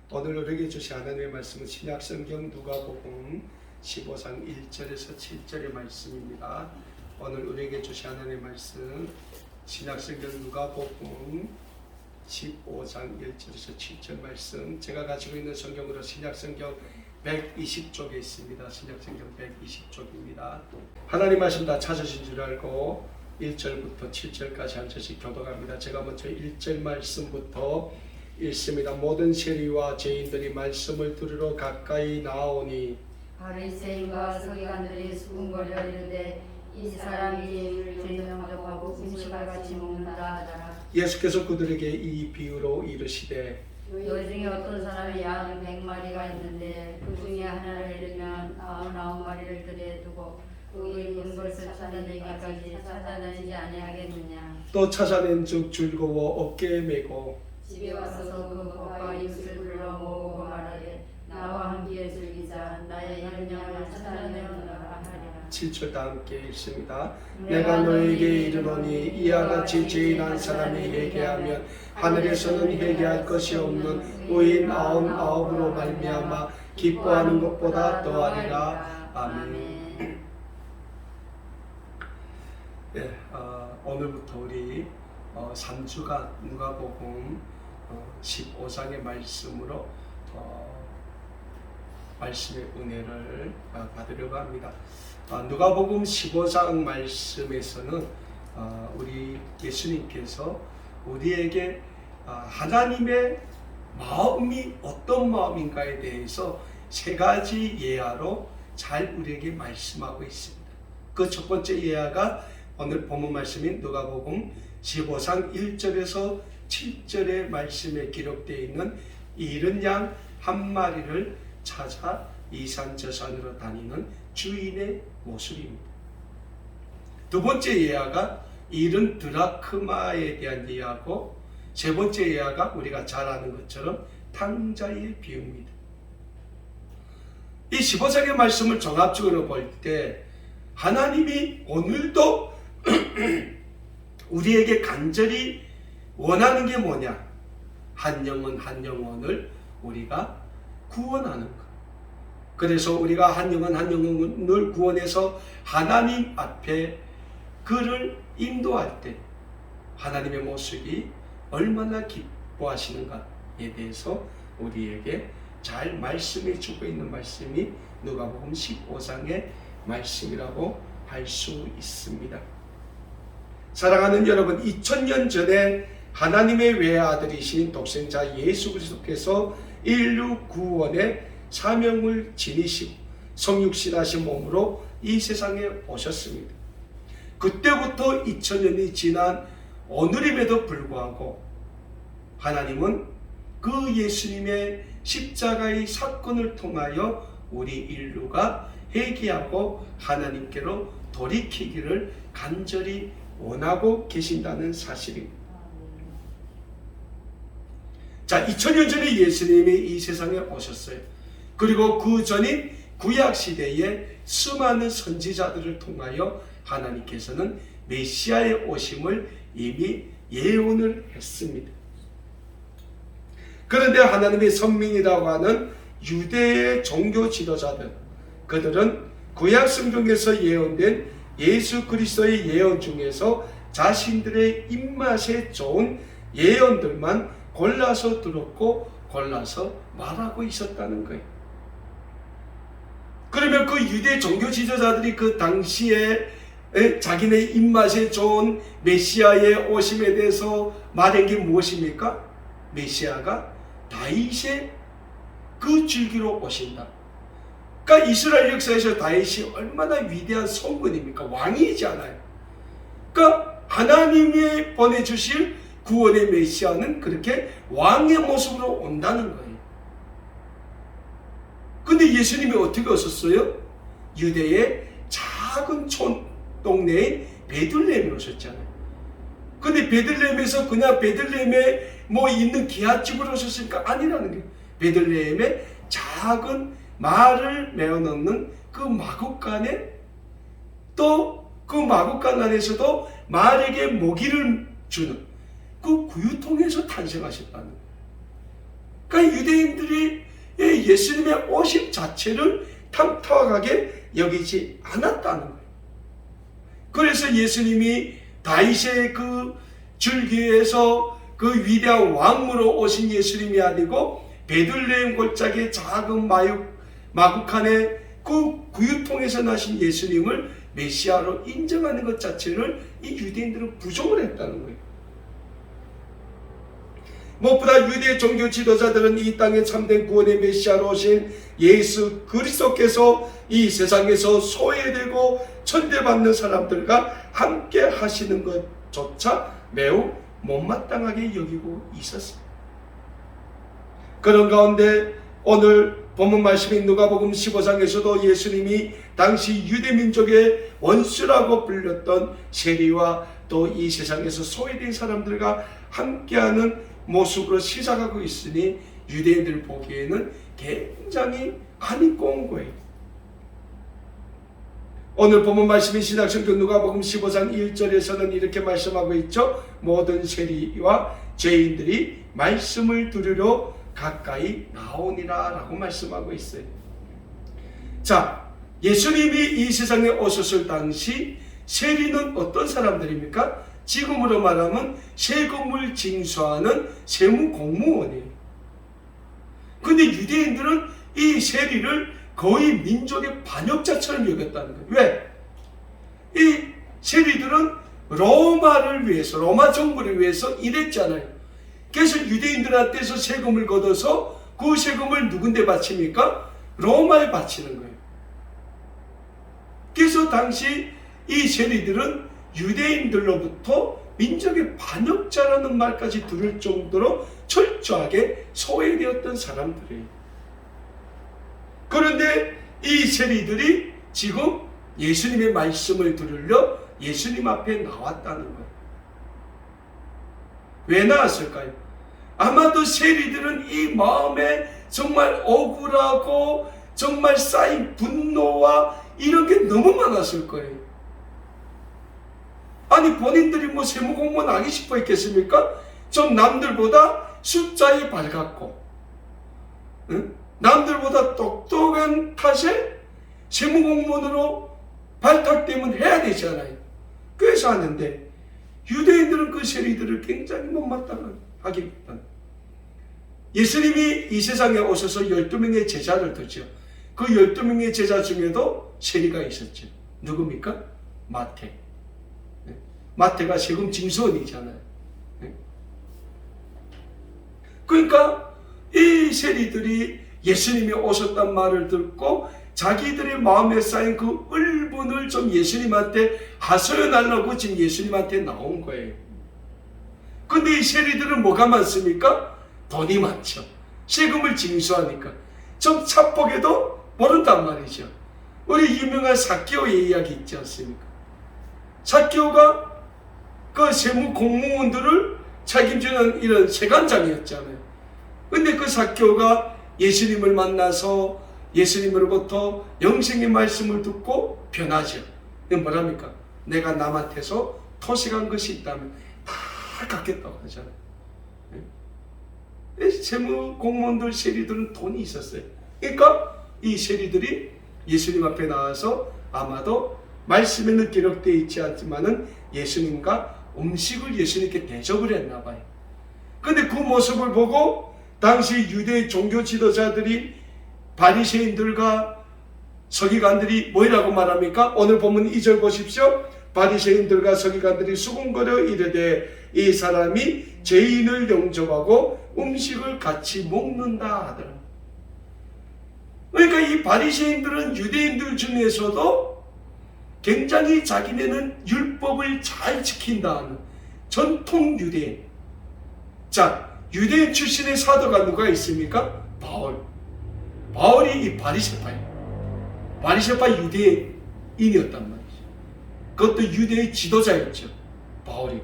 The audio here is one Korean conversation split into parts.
오늘 우리에게 주신 하나님의 말씀은 신약성경 누가복음 15장 1절에서 7절의 말씀입니다. 오늘 우리에게 주신 하나님의 말씀 신약성경 누가복음 15장 1절에서 7절 말씀, 제가 가지고 있는 성경으로 신약성경 120쪽에 있습니다. 신약성경 120쪽입니다. 하나님 말씀 다 찾으신 줄 알고 1절부터 7절까지 한 절씩 교독합니다. 제가 먼저 1절 말씀부터 읽습니다. 모든 세리와 죄인들이 말씀을 들으러 가까이 나오니 바리새인과 서기관들이 수군거려 이르되 이 사람이 죄를 정죄하고 음식을 같이 먹는다 하더라. 예수께서 그들에게 이 비유로 이르시되 너희 중에 어떤 사람이 양 100마리가 있는데 그 중에 하나를 잃으면 99마리를 들에 두고 그 잃은 것을 찾아내기까지 찾아내지 아니하겠느냐. 또 찾아낸 즉 즐거워 어깨에 메고 집에 와서 그 법과 이웃을 불러 모으고 말하되 나와 함께 즐기자. 나의 잃은 양을 찾아내노라 하리라. 7절 다 함께 읽습니다. 내가 너에게 이르노니 이와 같이 죄인한 사람이 회개하면 하늘에서는 회개할 것이 없는 의인 99으로 말미암아 기뻐하는 것보다 더하리라. 아멘. 네, 오늘부터 우리 3주간 누가복음 15장의 말씀으로 말씀의 은혜를 받으려고 합니다. 누가복음 15장 말씀에서는 우리 예수님께서 우리에게 하나님의 마음이 어떤 마음인가에 대해서 세 가지 예화로 잘 우리에게 말씀하고 있습니다. 그 첫 번째 예화가 오늘 본문 말씀인 누가복음 15장 1절에서 7절의 말씀에 기록되어 있는 잃은 양 한 마리를 찾아 이산저산으로 다니는 주인의 모습입니다. 두 번째 예화가 잃은 드라크마에 대한 예화고, 세 번째 예화가 우리가 잘 아는 것처럼 탕자의 비유입니다. 이 15장의 말씀을 종합적으로 볼 때 하나님이 오늘도 우리에게 간절히 원하는 게 뭐냐? 한 영혼 한 영혼을 우리가 구원하는 것. 그래서 우리가 한 영혼 한 영혼을 구원해서 하나님 앞에 그를 인도할 때 하나님의 모습이 얼마나 기뻐하시는가에 대해서 우리에게 잘 말씀해 주고 있는 말씀이 누가복음 15장의 말씀이라고 할 수 있습니다. 사랑하는 여러분, 2000년 전에 하나님의 외아들이신 독생자 예수 그리스도께서 인류 구원의 사명을 지니시고 성육신하신 몸으로 이 세상에 오셨습니다. 그때부터 2000년이 지난 오늘임에도 불구하고 하나님은 그 예수님의 십자가의 사건을 통하여 우리 인류가 회개하고 하나님께로 돌이키기를 간절히 원하고 계신다는 사실입니다. 자, 2000년 전에 예수님이 이 세상에 오셨어요. 그리고 그 전인 구약시대에 수많은 선지자들을 통하여 하나님께서는 메시아의 오심을 이미 예언을 했습니다. 그런데 하나님의 선민이라고 하는 유대의 종교 지도자들, 그들은 구약 성경에서 예언된 예수 그리스도의 예언 중에서 자신들의 입맛에 좋은 예언들만 골라서 들었고 골라서 말하고 있었다는 거예요. 그러면 그 유대 종교 지도자들이 그 당시에 자기네 입맛에 좋은 메시아의 오심에 대해서 말한 게 무엇입니까? 메시아가 다윗의 그 줄기로 오신다. 그러니까 이스라엘 역사에서 다윗이 얼마나 위대한 성군입니까? 왕이잖아요. 그러니까 하나님이 보내주실 구원의 메시아는 그렇게 왕의 모습으로 온다는 거예요. 근데 예수님이 어떻게 오셨어요? 유대의 작은 동네인 베들레헴에 오셨잖아요. 근데 베들레헴에서 그냥 베들레헴에 뭐 있는 기아집으로 오셨으니까 아니라는 거예요. 베들레헴의 작은 말을 메어넣는 그 마구간에, 또 그 마구간 안에서도 말에게 먹이를 주는 그 구유통에서 탄생하셨다는 거예요. 그러니까 유대인들이 예수님의 오심 자체를 탐탁하게 여기지 않았다는 거예요. 그래서 예수님이 다윗의 그 줄기에서 그 위대한 왕으로 오신 예수님이 아니고 베들레헴 골짜기의 작은 마구칸의 그 구유통에서 나신 예수님을 메시아로 인정하는 것 자체를 이 유대인들은 부정을 했다는 거예요. 무엇보다 유대 종교 지도자들은 이 땅에 참된 구원의 메시아로 오신 예수 그리스도께서 이 세상에서 소외되고 천대받는 사람들과 함께 하시는 것조차 매우 못마땅하게 여기고 있었습니다. 그런 가운데 오늘 본문 말씀인 누가복음 15장에서도 예수님이 당시 유대민족의 원수라고 불렸던 세리와 또 이 세상에서 소외된 사람들과 함께하는 모습으로 시작하고 있으니 유대인들 보기에는 굉장히 안 입고 온 거예요. 오늘 본문 말씀인 신약성경 누가복음 15장 1절에서는 이렇게 말씀하고 있죠. 모든 세리와 죄인들이 말씀을 들으러 가까이 나오니라 라고 말씀하고 있어요. 자, 예수님이 이 세상에 오셨을 당시 세리는 어떤 사람들입니까? 지금으로 말하면 세금을 징수하는 세무공무원이에요. 근데 유대인들은 이 세리를 거의 민족의 반역자처럼 여겼다는 거예요. 왜? 이 세리들은 로마를 위해서, 로마 정부를 위해서 일했잖아요. 그래서 유대인들한테서 세금을 걷어서 그 세금을 누군데 바칩니까? 로마에 바치는 거예요. 그래서 당시 이 세리들은 유대인들로부터 민족의 반역자라는 말까지 들을 정도로 철저하게 소외되었던 사람들이에요. 그런데 이 세리들이 지금 예수님의 말씀을 들으려 예수님 앞에 나왔다는 거예요. 왜 나왔을까요? 아마도 세리들은 이 마음에 정말 억울하고 정말 쌓인 분노와 이런 게 너무 많았을 거예요. 아니 본인들이 뭐 세무공무원 하기 싶어 했겠습니까? 좀 남들보다 숫자에 밝았고 남들보다 똑똑한 탓에 세무공무원으로 발탁되면 해야 되잖아요. 그래서 하는데 유대인들은 그 세리들을 굉장히 못마땅하게 했다. 예수님이 이 세상에 오셔서 12명의 제자를 두죠. 그 12명의 제자 중에도 세리가 있었죠. 누굽니까? 마태. 마태가 세금 징수원이잖아요. 그러니까 이 세리들이 예수님이 오셨단 말을 듣고 자기들의 마음에 쌓인 그 울분을 좀 예수님한테 하소연하려고 지금 예수님한테 나온 거예요. 근데 이 세리들은 뭐가 많습니까? 돈이 많죠. 세금을 징수하니까 좀 차폭에도 모른단 말이죠. 우리 유명한 삭개오의 이야기 있지 않습니까? 삭개오가 그 세무 공무원들을 책임지는 이런 세관장이었잖아요. 근데 그 삭개오가 예수님을 만나서 예수님으로부터 영생의 말씀을 듣고 변하죠. 뭐랍니까? 내가 남한테서 토식한 것이 있다면 다 갚겠다고 하잖아요. 세무 공무원들 세리들은 돈이 있었어요. 그러니까 이 세리들이 예수님 앞에 나와서 아마도 말씀에는 기록되어 있지 않지만은 예수님과 음식을 예수님께 대접을 했나 봐요. 근데 그 모습을 보고 당시 유대 종교 지도자들이 바리새인들과 서기관들이 뭐라고 말합니까? 오늘 본문 2절 보십시오. 바리새인들과 서기관들이 수군거려 이르되 이 사람이 죄인을 영접하고 음식을 같이 먹는다 하더라. 그러니까 이 바리새인들은 유대인들 중에서도 굉장히 자기네는 율법을 잘 지킨다는 전통 유대인. 자, 유대인 출신의 사도가 누가 있습니까? 바울이 이 바리새파예요. 바리새파 유대인이었단 말이죠. 그것도 유대의 지도자였죠. 바울이.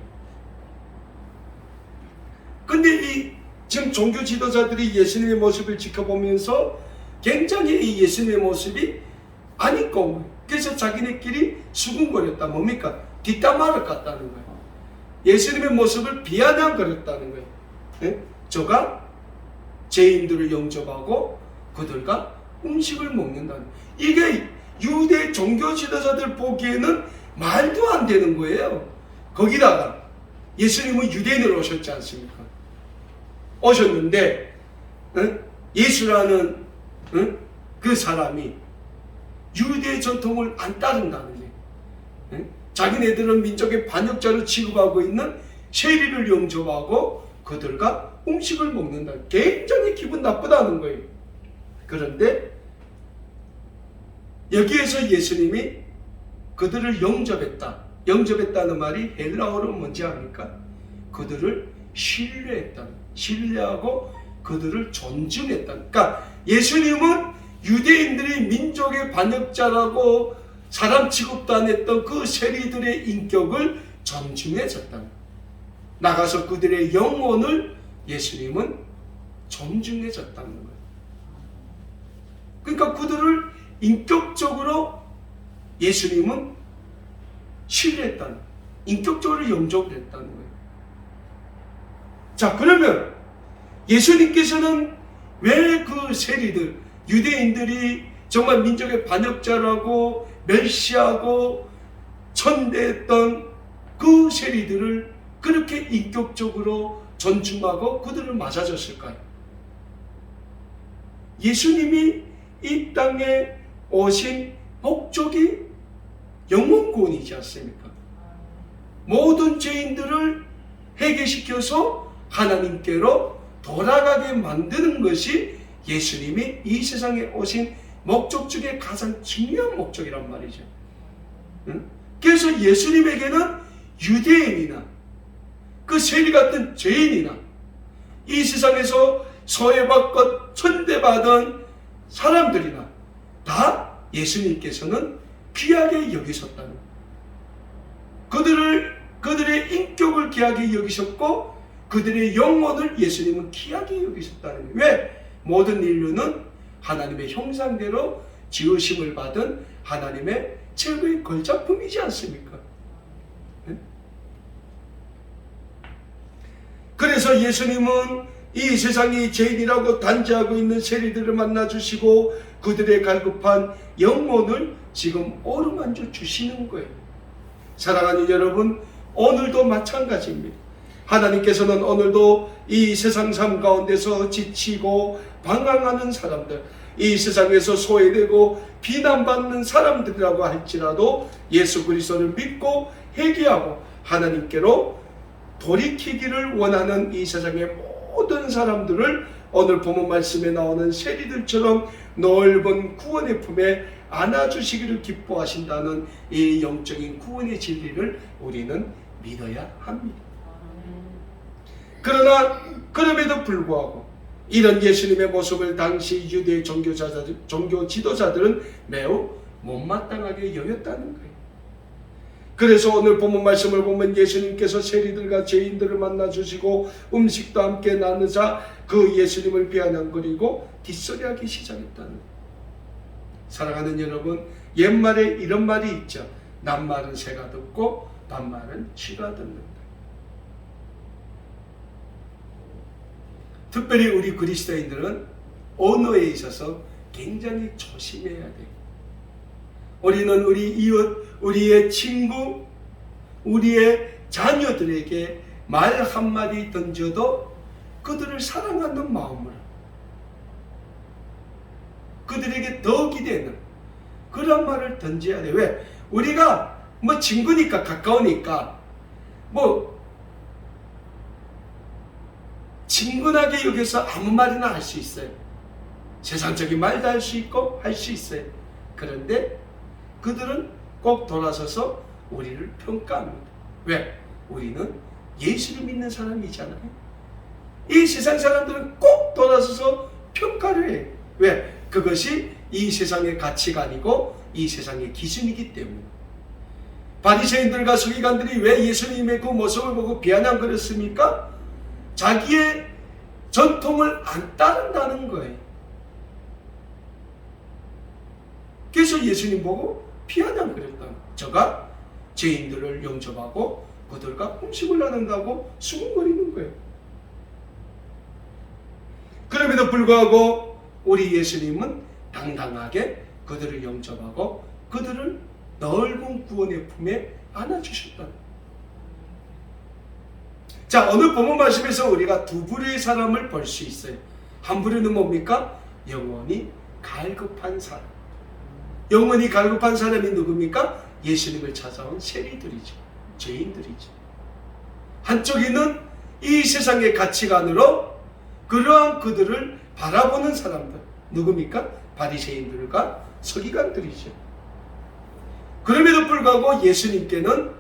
근데 이 지금 종교 지도자들이 예수님의 모습을 지켜보면서 굉장히 이 예수님의 모습이 안 입고 그래서 자기네끼리 수군거렸다. 뭡니까? 뒷담화를 깠다는 거예요. 예수님의 모습을 비아냥거렸다는 거예요. 네? 죄인들을 영접하고 그들과 음식을 먹는다는, 이게 유대 종교 지도자들 보기에는 말도 안 되는 거예요. 거기다가 예수님은 유대인으로 오셨지 않습니까? 오셨는데 예수라는 그 사람이 유대 전통을 안 따른다는 거예요. 자기네들은 민족의 반역자로 취급하고 있는 세리를 영접하고 그들과 음식을 먹는다. 굉장히 기분 나쁘다는 거예요. 그런데 여기에서 예수님이 그들을 영접했다. 영접했다는 말이 헬라어로 뭔지 압니까? 그들을 신뢰했다. 신뢰하고 그들을 존중했다. 그러니까 예수님은 유대인들이 민족의 반역자라고 사람 취급도 안 했던 그 세리들의 인격을 존중해줬다. 나가서 그들의 영혼을 예수님은 존중해줬다는 거예요. 그러니까 그들을 인격적으로 예수님은 신뢰했다는, 인격적으로 영접을 했다는 거예요. 자, 그러면 예수님께서는 왜 그 세리들, 유대인들이 정말 민족의 반역자라고 멸시하고 천대했던 그 세리들을 그렇게 인격적으로 존중하고 그들을 맞아줬을까요? 예수님이 이 땅에 오신 목적이 영혼 구원이지 않습니까? 모든 죄인들을 해결시켜서 하나님께로 돌아가게 만드는 것이 예수님이 이 세상에 오신 목적 중에 가장 중요한 목적이란 말이죠. 그래서 예수님에게는 유대인이나 그 세리 같은 죄인이나 이 세상에서 소외받고 천대받은 사람들이나 다 예수님께서는 귀하게 여기셨다는, 그들의 인격을 귀하게 여기셨고 그들의 영혼을 예수님은 귀하게 여기셨다는 거예요. 왜? 모든 인류는 하나님의 형상대로 지으심을 받은 하나님의 최고의 걸작품이지 않습니까? 그래서 예수님은 이 세상이 죄인이라고 단죄하고 있는 세리들을 만나주시고 그들의 갈급한 영혼을 지금 어루만져 주시는 거예요. 사랑하는 여러분, 오늘도 마찬가지입니다. 하나님께서는 오늘도 이 세상 삶 가운데서 지치고 방황하는 사람들, 이 세상에서 소외되고 비난받는 사람들이라고 할지라도 예수 그리스도를 믿고 회개하고 하나님께로 돌이키기를 원하는 이 세상의 모든 사람들을 오늘 본문 말씀에 나오는 세리들처럼 넓은 구원의 품에 안아주시기를 기뻐하신다는 이 영적인 구원의 진리를 우리는 믿어야 합니다. 그러나 그럼에도 불구하고 이런 예수님의 모습을 당시 유대 종교 지도자들은 매우 못마땅하게 여겼다는 거예요. 그래서 오늘 본문 말씀을 보면 예수님께서 세리들과 죄인들을 만나주시고 음식도 함께 나누자 그 예수님을 비아냥거리고 뒷소리하기 시작했다는 거예요. 사랑하는 여러분, 옛말에 이런 말이 있죠. 낱말은 새가 듣고 반말은 쥐가 듣는다. 특별히 우리 그리스도인들은 언어에 있어서 굉장히 조심해야 돼요. 우리는 우리 이웃, 우리의 친구, 우리의 자녀들에게 말 한마디 던져도 그들을 사랑하는 마음으로, 그들에게 더 기대는 그런 말을 던져야 돼요. 왜? 우리가 뭐 친구니까, 가까우니까 뭐 친근하게 여기서 아무 말이나 할 수 있어요. 세상적인 말도 할 수 있고 할 수 있어요. 그런데 그들은 꼭 돌아서서 우리를 평가합니다. 왜? 우리는 예수를 믿는 사람이잖아요. 이 세상 사람들은 꼭 돌아서서 평가를 해요. 왜? 그것이 이 세상의 가치관이고 이 세상의 기준이기 때문에. 바리새인들과 서기관들이 왜 예수님의 그 모습을 보고 비아냥거렸습니까? 자기의 전통을 안 따른다는 거예요. 그래서 예수님 보고 비아냥거렸다. 저가 죄인들을 영접하고 그들과 음식을 나눈다고 수군거리는 거예요. 그럼에도 불구하고 우리 예수님은 당당하게 그들을 영접하고 그들을 넓은 구원의 품에 안아주셨다. 자, 오늘 본문 말씀에서 우리가 두 부류의 사람을 볼 수 있어요. 한 부류는 뭡니까? 영원히 갈급한 사람. 영원히 갈급한 사람이 누굽니까? 예수님을 찾아온 세리들이죠. 죄인들이죠. 한쪽에는 이 세상의 가치관으로 그러한 그들을 바라보는 사람들. 누굽니까? 바리새인들과 서기관들이죠. 그럼에도 불구하고 예수님께는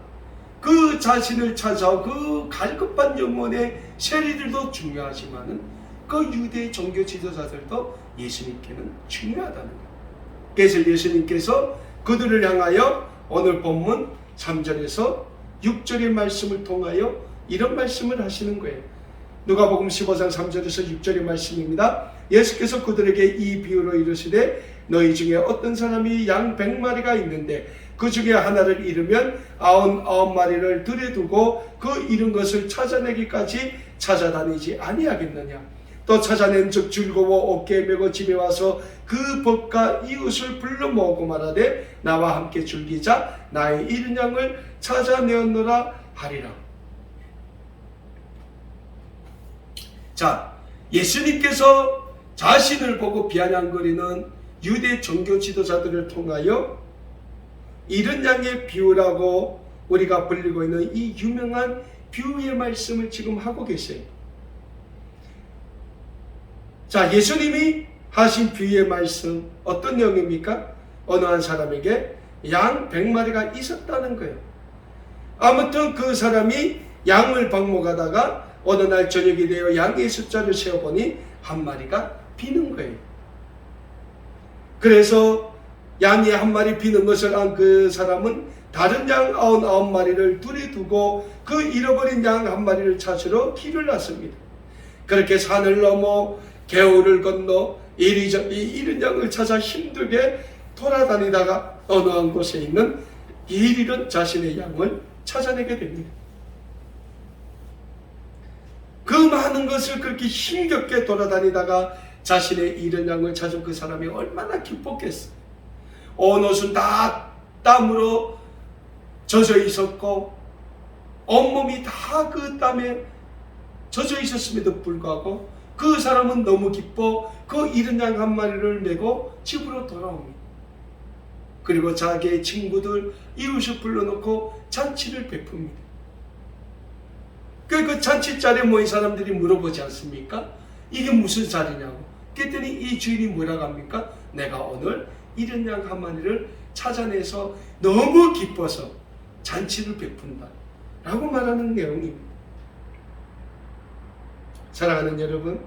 그 자신을 찾아온 그 갈급한 영혼의 세리들도 중요하지만은 그 유대 종교 지도자들도 예수님께는 중요하다는 거예요. 그래서 예수님께서 그들을 향하여 오늘 본문 3절에서 6절의 말씀을 통하여 이런 말씀을 하시는 거예요. 누가복음 15장 3절에서 6절의 말씀입니다. 예수께서 그들에게 이 비유로 이르시되 너희 중에 어떤 사람이 양 100마리가 있는데 그 중에 하나를 잃으면 99마리를 들여두고 그 잃은 것을 찾아내기까지 찾아다니지 아니하겠느냐. 또 찾아낸 즉 즐거워 어깨에 메고 집에 와서 그 벗과 이웃을 불러 모으고 말하되 나와 함께 즐기자 나의 잃은 양을 찾아내었노라 하리라. 자, 예수님께서 자신을 보고 비아냥거리는 유대 종교 지도자들을 통하여 잃은 양의 비유라고 우리가 불리고 있는 이 유명한 비유의 말씀을 지금 하고 계세요. 자, 예수님이 하신 비유의 말씀 어떤 내용입니까? 어느 한 사람에게 양 100마리가 있었다는 거예요. 아무튼 그 사람이 양을 방목하다가 어느 날 저녁이 되어 양의 숫자를 세어보니 한 마리가 비는 거예요. 그래서 양이 한 마리 비는 것을 안 그 사람은 다른 양 99마리를 둘이 두고 그 잃어버린 양 한 마리를 찾으러 길을 났습니다. 그렇게 산을 넘어 개울을 건너 잃은 양을 찾아 힘들게 돌아다니다가 어느 한 곳에 있는 길 잃은 자신의 양을 찾아내게 됩니다. 그 많은 것을 그렇게 힘겹게 돌아다니다가 자신의 잃은 양을 찾은 그 사람이 얼마나 기뻤겠어요. 온 옷은 다 땀으로 젖어 있었고 온몸이 다 그 땀에 젖어 있었음에도 불구하고 그 사람은 너무 기뻐 그 잃은 양 한 마리를 메고 집으로 돌아옵니다. 그리고 자기의 친구들 이웃을 불러놓고 잔치를 베풉니다. 그 잔치 자리에 모인 사람들이 물어보지 않습니까? 이게 무슨 자리냐고. 그랬더니 이 주인이 뭐라고 합니까? 내가 오늘 잃은 양 한 마리를 찾아내서 너무 기뻐서 잔치를 베푼다 라고 말하는 내용입니다. 사랑하는 여러분,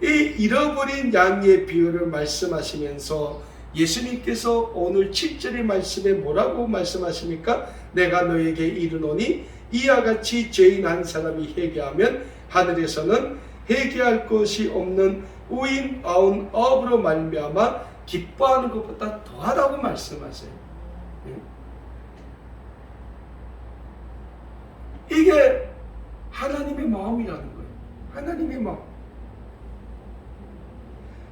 이 잃어버린 양의 비유를 말씀하시면서 예수님께서 오늘 7절의 말씀에 뭐라고 말씀하십니까? 내가 너에게 이르노니 이와 같이 죄인 한 사람이 회개하면 하늘에서는 회개할 것이 없는 의인 99으로 말미암아 기뻐하는 것보다 더하다고 말씀하세요. 이게 하나님의 마음이라는 거예요. 하나님의 마음.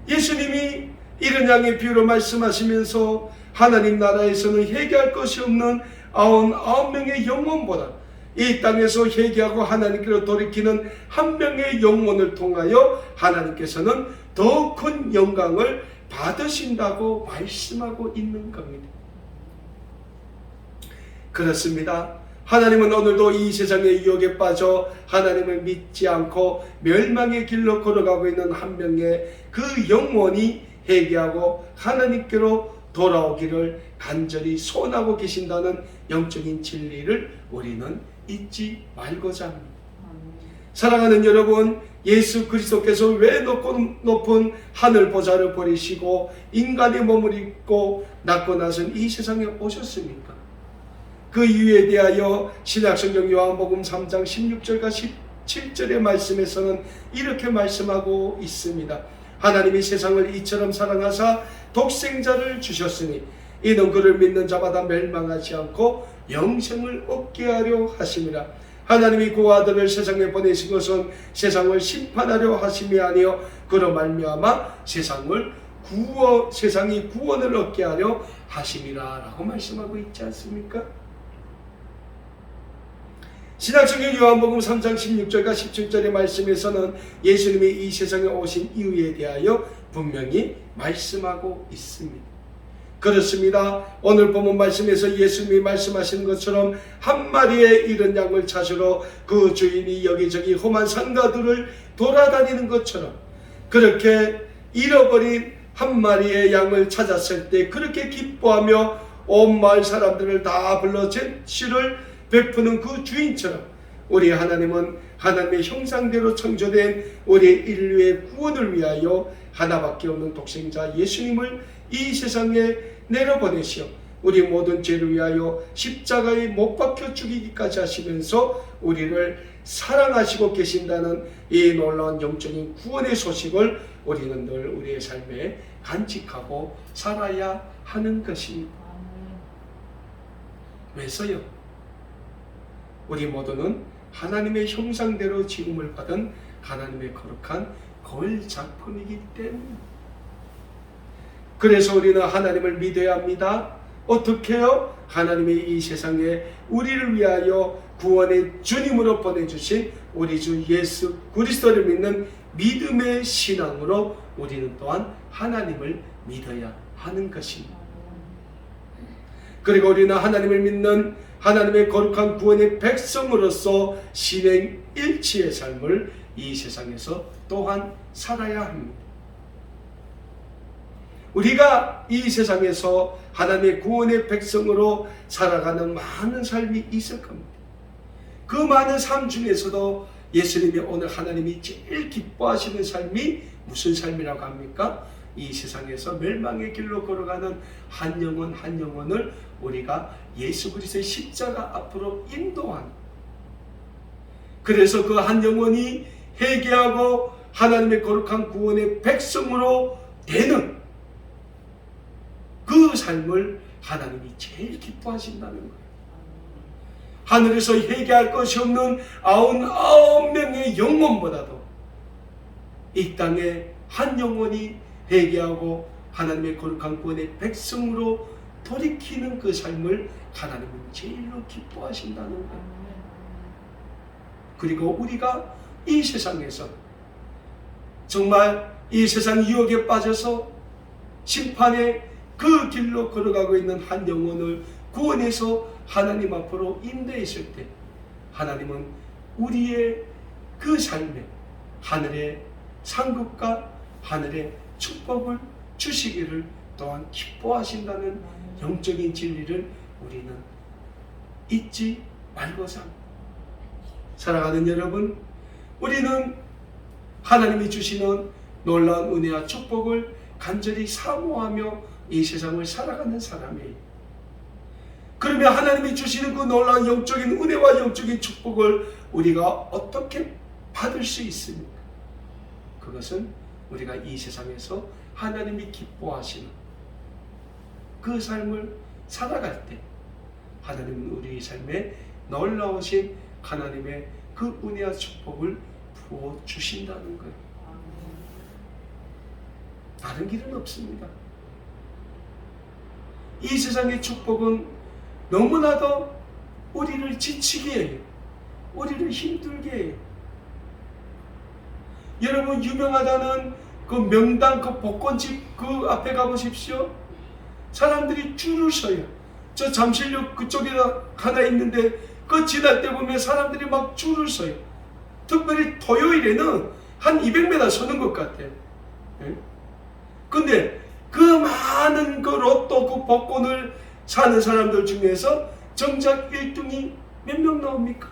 예수님이 이런 양의 비유로 말씀하시면서 하나님 나라에서는 회개할 것이 없는 99명의 영혼보다 이 땅에서 회개하고 하나님께로 돌이키는 한 명의 영혼을 통하여 하나님께서는 더 큰 영광을 받으신다고 말씀하고 있는 겁니다. 그렇습니다. 하나님은 오늘도 이 세상의 유혹에 빠져 하나님을 믿지 않고 멸망의 길로 걸어가고 있는 한 명의 그 영혼이 회개하고 하나님께로 돌아오기를 간절히 소원하고 계신다는 영적인 진리를 우리는 잊지 말고자 합니다. 사랑하는 여러분, 예수 그리스도께서 왜 높은 하늘 보좌를 버리시고 인간의 몸을 입고 낳고 나선 이 세상에 오셨습니까? 그 이유에 대하여 신약성경 요한복음 3장 16절과 17절의 말씀에서는 이렇게 말씀하고 있습니다. 하나님이 세상을 이처럼 사랑하사 독생자를 주셨으니 이는 그를 믿는 자마다 멸망하지 않고 영생을 얻게 하려 하심이라. 하나님이 그 아들을 세상에 보내신 것은 세상을 심판하려 하심이 아니요 그로 말미암아 세상이 구원을 얻게 하려 하심이라 라고 말씀하고 있지 않습니까? 신약성경 요한복음 3장 16절과 17절의 말씀에서는 예수님이 이 세상에 오신 이유에 대하여 분명히 말씀하고 있습니다. 그렇습니다. 오늘 본문 말씀에서 예수님이 말씀하시는 것처럼 한 마리의 잃은 양을 찾으러 그 주인이 여기저기 험한 상가들을 돌아다니는 것처럼 그렇게 잃어버린 한 마리의 양을 찾았을 때 그렇게 기뻐하며 온 마을 사람들을 다 불러 제치를 베푸는 그 주인처럼 우리 하나님은 하나님의 형상대로 창조된 우리 인류의 구원을 위하여 하나밖에 없는 독생자 예수님을 이 세상에 내려보내시어 우리 모든 죄를 위하여 십자가에 못 박혀 죽이기까지 하시면서 우리를 사랑하시고 계신다는 이 놀라운 영적인 구원의 소식을 우리는 늘 우리의 삶에 간직하고 살아야 하는 것입니다. 왜서요? 우리 모두는 하나님의 형상대로 지음을 받은 하나님의 거룩한 걸작품이기 때문입니다. 그래서 우리는 하나님을 믿어야 합니다. 어떻게 해요? 하나님이 이 세상에 우리를 위하여 구원의 주님으로 보내주신 우리 주 예수 그리스도를 믿는 믿음의 신앙으로 우리는 또한 하나님을 믿어야 하는 것입니다. 그리고 우리는 하나님을 믿는 하나님의 거룩한 구원의 백성으로서 신행일치의 삶을 이 세상에서 또한 살아야 합니다. 우리가 이 세상에서 하나님의 구원의 백성으로 살아가는 많은 삶이 있을 겁니다. 그 많은 삶 중에서도 예수님이 오늘 하나님이 제일 기뻐하시는 삶이 무슨 삶이라고 합니까? 이 세상에서 멸망의 길로 걸어가는 한 영혼 한 영혼을 우리가 예수 그리스도의 십자가 앞으로 인도하는, 그래서 그 한 영혼이 회개하고 하나님의 거룩한 구원의 백성으로 되는 그 삶을 하나님이 제일 기뻐하신다는 거예요. 하늘에서 회개할 것이 없는 99명의 영혼보다도 이 땅에 한 영혼이 회개하고 하나님의 거룩한 구원의 백성으로 돌이키는 그 삶을 하나님은 제일로 기뻐하신다는 거예요. 그리고 우리가 이 세상에서 정말 이 세상 유혹에 빠져서 심판의 그 길로 걸어가고 있는 한 영혼을 구원해서 하나님 앞으로 인도했을 때 하나님은 우리의 그 삶에 하늘의 상급과 하늘의 축복을 주시기를 또한 기뻐하신다는 영적인 진리를 우리는 잊지 말고자 합니다. 사랑하는 여러분, 우리는 하나님이 주시는 놀라운 은혜와 축복을 간절히 사모하며 이 세상을 살아가는 사람이에요. 그러면 하나님이 주시는 그 놀라운 영적인 은혜와 영적인 축복을 우리가 어떻게 받을 수 있습니까? 그것은 우리가 이 세상에서 하나님이 기뻐하시는 그 삶을 살아갈 때 하나님은 우리 삶에 놀라우신 하나님의 그 은혜와 축복을 부어주신다는 거예요. 다른 길은 없습니다. 이 세상의 축복은 너무나도 우리를 지치게 해요. 우리를 힘들게 해요. 여러분, 유명하다는 그 명당 그 복권집 그 앞에 가보십시오. 사람들이 줄을 서요. 저 잠실역 그쪽에 하나 있는데 그 지날 때 보면 사람들이 막 줄을 서요. 특별히 토요일에는 한 200m 서는 것 같아요. 근데 그 많은 그 로또 그 복권을 사는 사람들 중에서 정작 1등이 몇 명 나옵니까?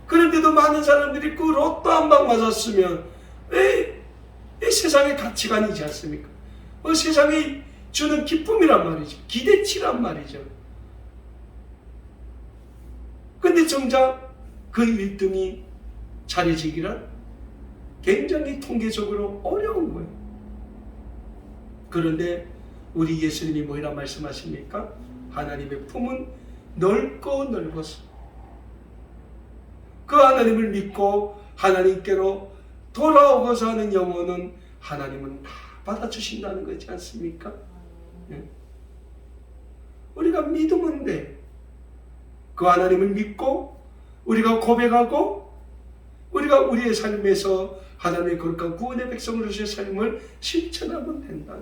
그런데도 많은 사람들이 그 로또 한 방 맞았으면 이 세상의 가치가 아니지 않습니까? 세상이 주는 기쁨이란 말이죠. 기대치란 말이죠. 근데 정작 그 1등이 차려지기란 굉장히 통계적으로 어려운 거예요. 그런데 우리 예수님이 뭐라 말씀하십니까? 하나님의 품은 넓고 넓어서 하나님을 믿고 하나님께로 돌아오고자 하는 영혼은 하나님은 다 받아주신다는 거지 않습니까? 예. 우리가 믿으면 돼. 그 하나님을 믿고 우리가 고백하고 우리가 우리의 삶에서 하나님의 거룩한 구원의 백성으로서의 삶을 실천하면 된다.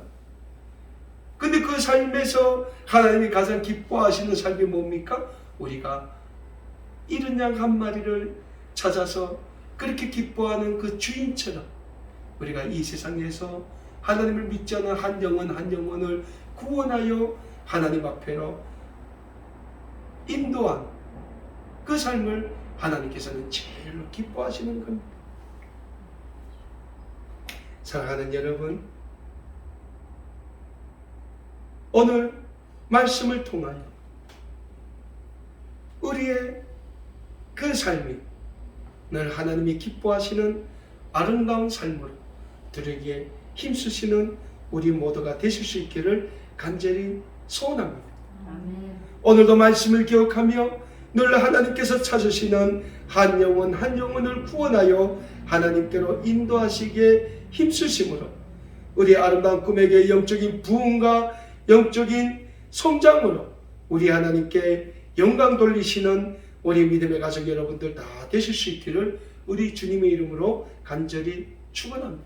근데 그 삶에서 하나님이 가장 기뻐하시는 삶이 뭡니까? 우리가 잃은 양 한 마리를 찾아서 그렇게 기뻐하는 그 주인처럼 우리가 이 세상에서 하나님을 믿지 않은 한 영혼을 구원하여 하나님 앞에로 인도한 그 삶을 하나님께서는 제일로 기뻐하시는 겁니다. 사랑하는 여러분, 오늘 말씀을 통하여 우리의 그 삶이 늘 하나님이 기뻐하시는 아름다운 삶으로 들으기에 힘쓰시는 우리 모두가 되실 수 있기를 간절히 소원합니다. 아멘. 오늘도 말씀을 기억하며 늘 하나님께서 찾으시는 한 영혼을 구원하여 하나님께로 인도하시기에 힘쓰심으로 우리 아름다운 꿈에게 영적인 부흥과 영적인 성장으로 우리 하나님께 영광 돌리시는 우리 믿음의 가족 여러분들 다 되실 수 있기를 우리 주님의 이름으로 간절히 축원합니다.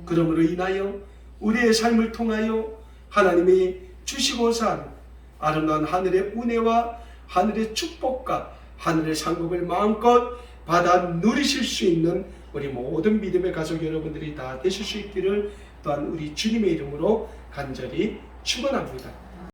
그러므로 인하여 우리의 삶을 통하여 하나님이 주시고자 하는 아름다운 하늘의 은혜와 하늘의 축복과 하늘의 상급을 마음껏 받아 누리실 수 있는 우리 모든 믿음의 가족 여러분들이 다 되실 수 있기를 또한 우리 주님의 이름으로 간절히 축원합니다.